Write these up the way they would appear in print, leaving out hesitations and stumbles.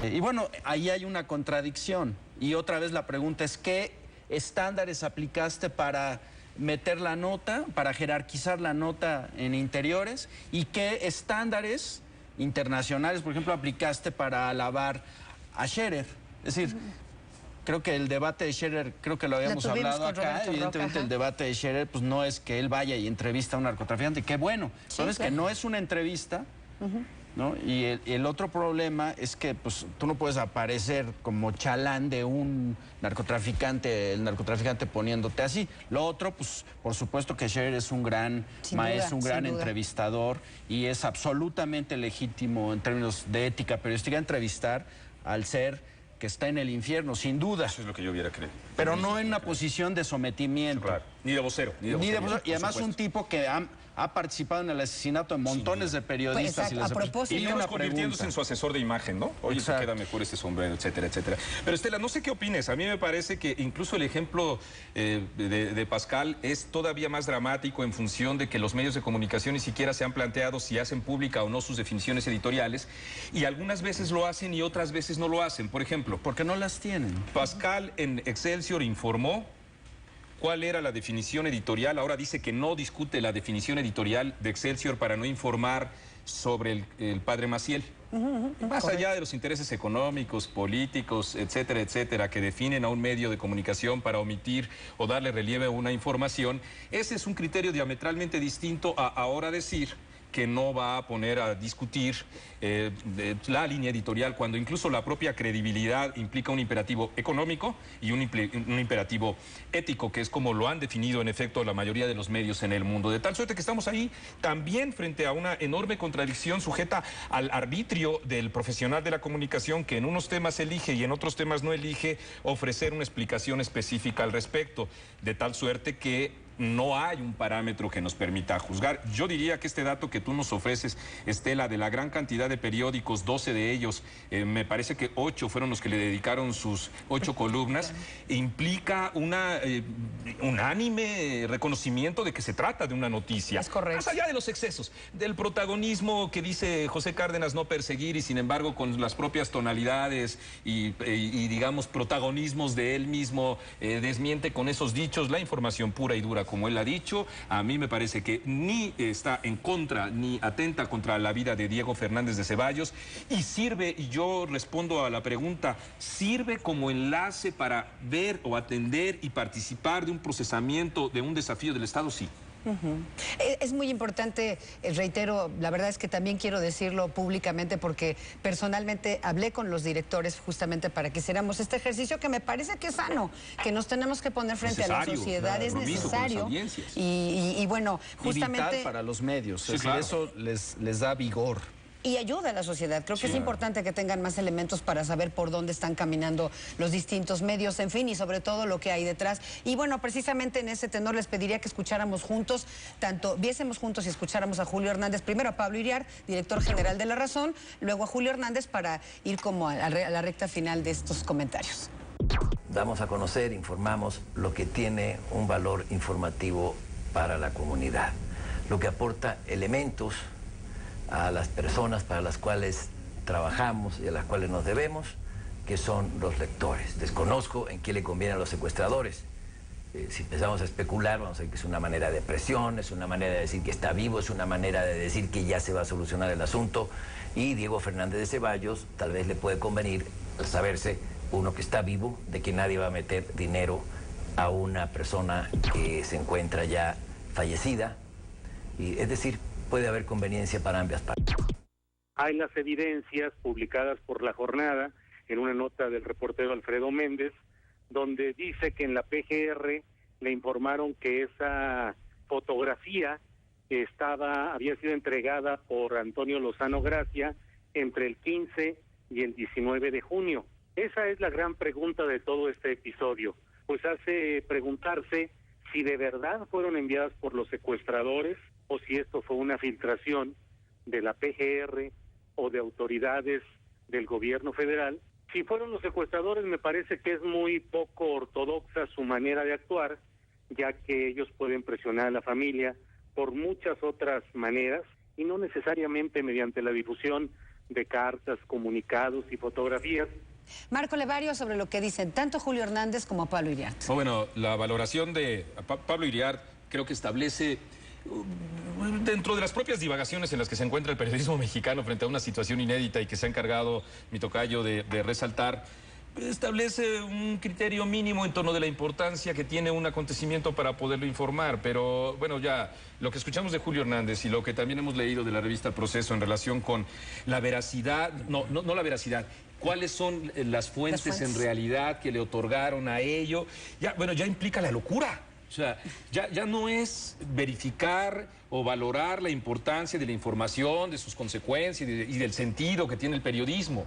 Y bueno, ahí hay una contradicción. Y otra vez la pregunta es, ¿qué estándares aplicaste para meter la nota, para jerarquizar la nota en interiores? ¿Y qué estándares internacionales, por ejemplo, aplicaste para alabar a Scherer? Es decir, creo que el debate de Scherer, creo que lo habíamos hablado acá, evidentemente el debate de Scherer pues no es que él vaya y entrevista a un narcotraficante, qué bueno, sí, pero es que no es una entrevista, ¿no? Y el otro problema es que pues tú no puedes aparecer como chalán de un narcotraficante, el narcotraficante poniéndote así. Lo otro, pues por supuesto que Scherer es un gran maestro, un gran entrevistador y es absolutamente legítimo en términos de ética periodística entrevistar al ser que está en el infierno, sin duda. Eso es lo que yo hubiera creído. Pero no en una posición de sometimiento. Claro. Ni de vocero. Y además un tipo que ha participado en el asesinato de montones de periodistas. Pues, a propósito. Y digamos convirtiéndose en su asesor de imagen, ¿no? Oye, te queda mejor este sombrero, etcétera, etcétera. Pero Estela, no sé qué opines. A mí me parece que incluso el ejemplo de Pascal es todavía más dramático en función de que los medios de comunicación ni siquiera se han planteado si hacen pública o no sus definiciones editoriales. Y algunas veces lo hacen y otras veces no lo hacen. Por ejemplo, porque no las tienen. Pascal en Excelsior informó cuál era la definición editorial. Ahora dice que no discute la definición editorial de Excelsior para no informar sobre el padre Maciel. Más allá de los intereses económicos, políticos, etcétera, etcétera, que definen a un medio de comunicación para omitir o darle relieve a una información, ese es un criterio diametralmente distinto a ahora decir que no va a poner a discutir la línea editorial, cuando incluso la propia credibilidad implica un imperativo económico y un imperativo ético, que es como lo han definido en efecto la mayoría de los medios en el mundo. De tal suerte que estamos ahí también frente a una enorme contradicción sujeta al arbitrio del profesional de la comunicación, que en unos temas elige y en otros temas no elige ofrecer una explicación específica al respecto, de tal suerte que no hay un parámetro que nos permita juzgar. Yo diría que este dato que tú nos ofreces, Estela, de la gran cantidad de periódicos, 12 de ellos, me parece que 8 fueron los que le dedicaron sus 8 columnas, implica una unánime reconocimiento de que se trata de una noticia. Es correcto. Más allá de los excesos, del protagonismo que dice José Cárdenas no perseguir y sin embargo con las propias tonalidades y digamos protagonismos de él mismo desmiente con esos dichos la información pura y dura, como él ha dicho. A mí me parece que ni está en contra ni atenta contra la vida de Diego Fernández de Ceballos y sirve, y yo respondo a la pregunta, ¿sirve como enlace para ver o atender y participar de un procesamiento de un desafío del Estado? Sí. Es muy importante, reitero, la verdad es que también quiero decirlo públicamente porque personalmente hablé con los directores justamente para que hiciéramos este ejercicio que me parece que es sano, que nos tenemos que poner frente a la sociedad, es necesario. Y bueno, justamente... Y vital para los medios, sí, claro. Eso les da vigor. Y ayuda a la sociedad. Creo que es importante que tengan más elementos para saber por dónde están caminando los distintos medios, en fin, y sobre todo lo que hay detrás. Y bueno, precisamente en ese tenor les pediría que escucháramos juntos, viésemos juntos y escucháramos a Julio Hernández, primero a Pablo Iriart, director general de La Razón, luego a Julio Hernández para ir como a la recta final de estos comentarios. Damos a conocer, informamos lo que tiene un valor informativo para la comunidad, lo que aporta elementos a las personas para las cuales trabajamos y a las cuales nos debemos, que son los lectores. Desconozco en qué le conviene a los secuestradores. Si empezamos a especular, vamos a ver que es una manera de presión, es una manera de decir que está vivo, es una manera de decir que ya se va a solucionar el asunto. Y Diego Fernández de Ceballos tal vez le puede convenir al saberse, uno, que está vivo, de que nadie va a meter dinero a una persona que se encuentra ya fallecida. Y, es decir, puede haber conveniencia para ambas partes. Hay las evidencias publicadas por La Jornada en una nota del reportero Alfredo Méndez, donde dice que en la PGR le informaron que esa fotografía había sido entregada por Antonio Lozano Gracia entre el 15 y el 19 de junio. Esa es la gran pregunta de todo este episodio, pues hace preguntarse si de verdad fueron enviadas por los secuestradores o si esto fue una filtración de la PGR o de autoridades del gobierno federal. Si fueron los secuestradores, me parece que es muy poco ortodoxa su manera de actuar, ya que ellos pueden presionar a la familia por muchas otras maneras y no necesariamente mediante la difusión de cartas, comunicados y fotografías. Marco Levario, sobre lo que dicen tanto Julio Hernández como Pablo Iriart. Bueno, la valoración de Pablo Iriart creo que establece, dentro de las propias divagaciones en las que se encuentra el periodismo mexicano frente a una situación inédita y que se ha encargado mi tocayo de resaltar, establece un criterio mínimo en torno de la importancia que tiene un acontecimiento para poderlo informar. Pero bueno, ya lo que escuchamos de Julio Hernández y lo que también hemos leído de la revista Proceso en relación con la veracidad, no la veracidad, cuáles son las fuentes en realidad que le otorgaron a ello, ya implica la locura. O sea, ya no es verificar o valorar la importancia de la información, de sus consecuencias y del sentido que tiene el periodismo.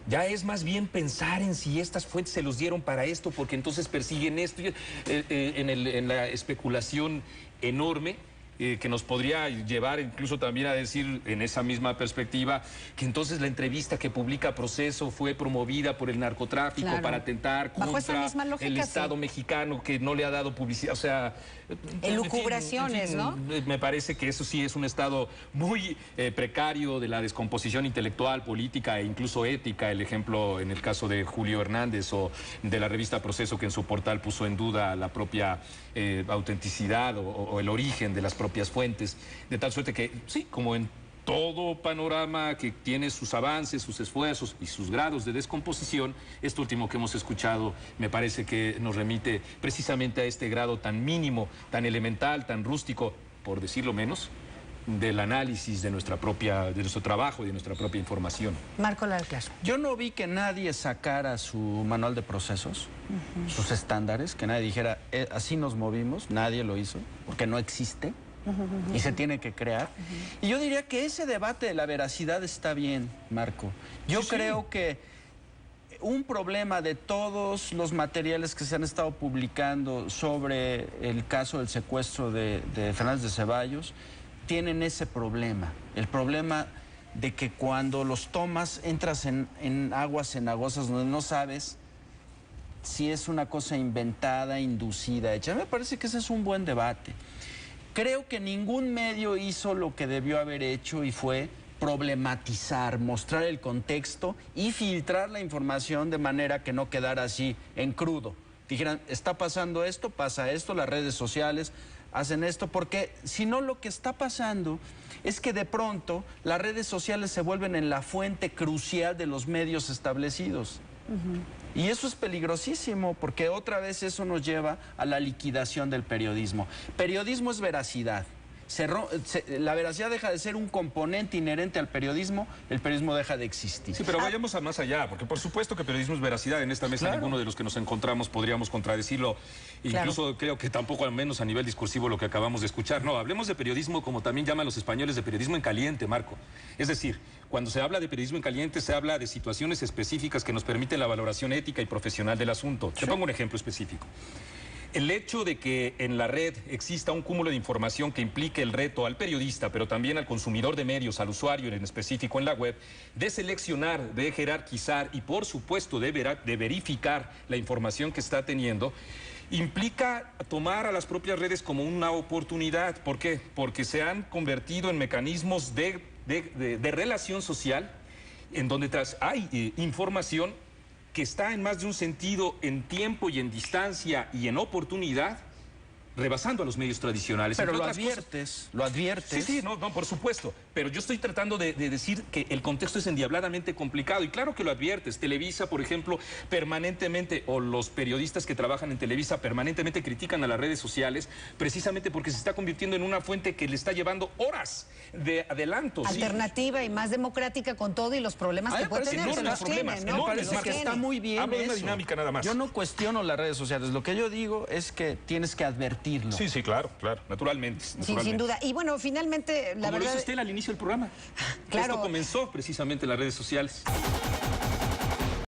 Ya es más bien pensar en si estas fuentes se los dieron para esto, porque entonces persiguen esto, en la especulación enorme que nos podría llevar incluso también a decir en esa misma perspectiva que entonces la entrevista que publica Proceso fue promovida por el narcotráfico, claro, para atentar contra el Estado mexicano, que no le ha dado publicidad, o sea... Elucubraciones, ¿no? Me parece que eso sí es un estado muy precario de la descomposición intelectual, política e incluso ética. El ejemplo en el caso de Julio Hernández o de la revista Proceso, que en su portal puso en duda la propia autenticidad o el origen de las propias fuentes, de tal suerte que, sí, como en todo panorama que tiene sus avances, sus esfuerzos y sus grados de descomposición, esto último que hemos escuchado me parece que nos remite precisamente a este grado tan mínimo, tan elemental, tan rústico, por decirlo menos, del análisis de nuestro trabajo y de nuestra propia información. Marco Larclar. Yo no vi que nadie sacara su manual de procesos, sus estándares, que nadie dijera, así nos movimos, nadie lo hizo, porque no existe. Y se tiene que crear. Y yo diría que ese debate de la veracidad está bien, Marco. Yo creo que un problema de todos los materiales que se han estado publicando sobre el caso del secuestro de Fernández de Ceballos tienen ese problema. El problema de que cuando los tomas entras en aguas cenagosas donde no sabes si es una cosa inventada, inducida, hecha. Me parece que ese es un buen debate. Creo que ningún medio hizo lo que debió haber hecho y fue problematizar, mostrar el contexto y filtrar la información de manera que no quedara así en crudo. Dijeran, está pasando esto, pasa esto, las redes sociales hacen esto, porque si no lo que está pasando es que de pronto las redes sociales se vuelven en la fuente crucial de los medios establecidos. Y eso es peligrosísimo, porque otra vez eso nos lleva a la liquidación del periodismo. Periodismo es veracidad. La veracidad deja de ser un componente inherente al periodismo, el periodismo deja de existir. Sí, pero vayamos a más allá, porque por supuesto que periodismo es veracidad. En esta mesa ninguno de los que nos encontramos podríamos contradecirlo. Incluso creo que tampoco, al menos a nivel discursivo, lo que acabamos de escuchar. No, hablemos de periodismo como también llaman los españoles, de periodismo en caliente, Marco. Es decir, cuando se habla de periodismo en caliente, se habla de situaciones específicas que nos permiten la valoración ética y profesional del asunto. Te pongo un ejemplo específico. El hecho de que en la red exista un cúmulo de información que implique el reto al periodista, pero también al consumidor de medios, al usuario en específico en la web, de seleccionar, de jerarquizar y por supuesto de verificar la información que está teniendo, implica tomar a las propias redes como una oportunidad. ¿Por qué? Porque se han convertido en mecanismos de relación social en donde hay información que está en más de un sentido, en tiempo y en distancia y en oportunidad, rebasando a los medios tradicionales. Pero lo adviertes. Sí, no, por supuesto. Pero yo estoy tratando de decir que el contexto es endiabladamente complicado. Y claro que lo adviertes. Televisa, por ejemplo, permanentemente, o los periodistas que trabajan en Televisa permanentemente critican a las redes sociales, precisamente porque se está convirtiendo en una fuente que le está llevando horas de adelanto. Alternativa y más democrática con todo y los problemas que puede tener. Que los tienen, ¿no? Me parece que está muy bien. Hablo de una dinámica nada más. Yo no cuestiono las redes sociales. Lo que yo digo es que tienes que advertir. Sí, claro, naturalmente. Sí, sin duda. Y bueno, finalmente, la verdad... Como lo hizo usted al inicio del programa. Claro. Esto comenzó precisamente en las redes sociales.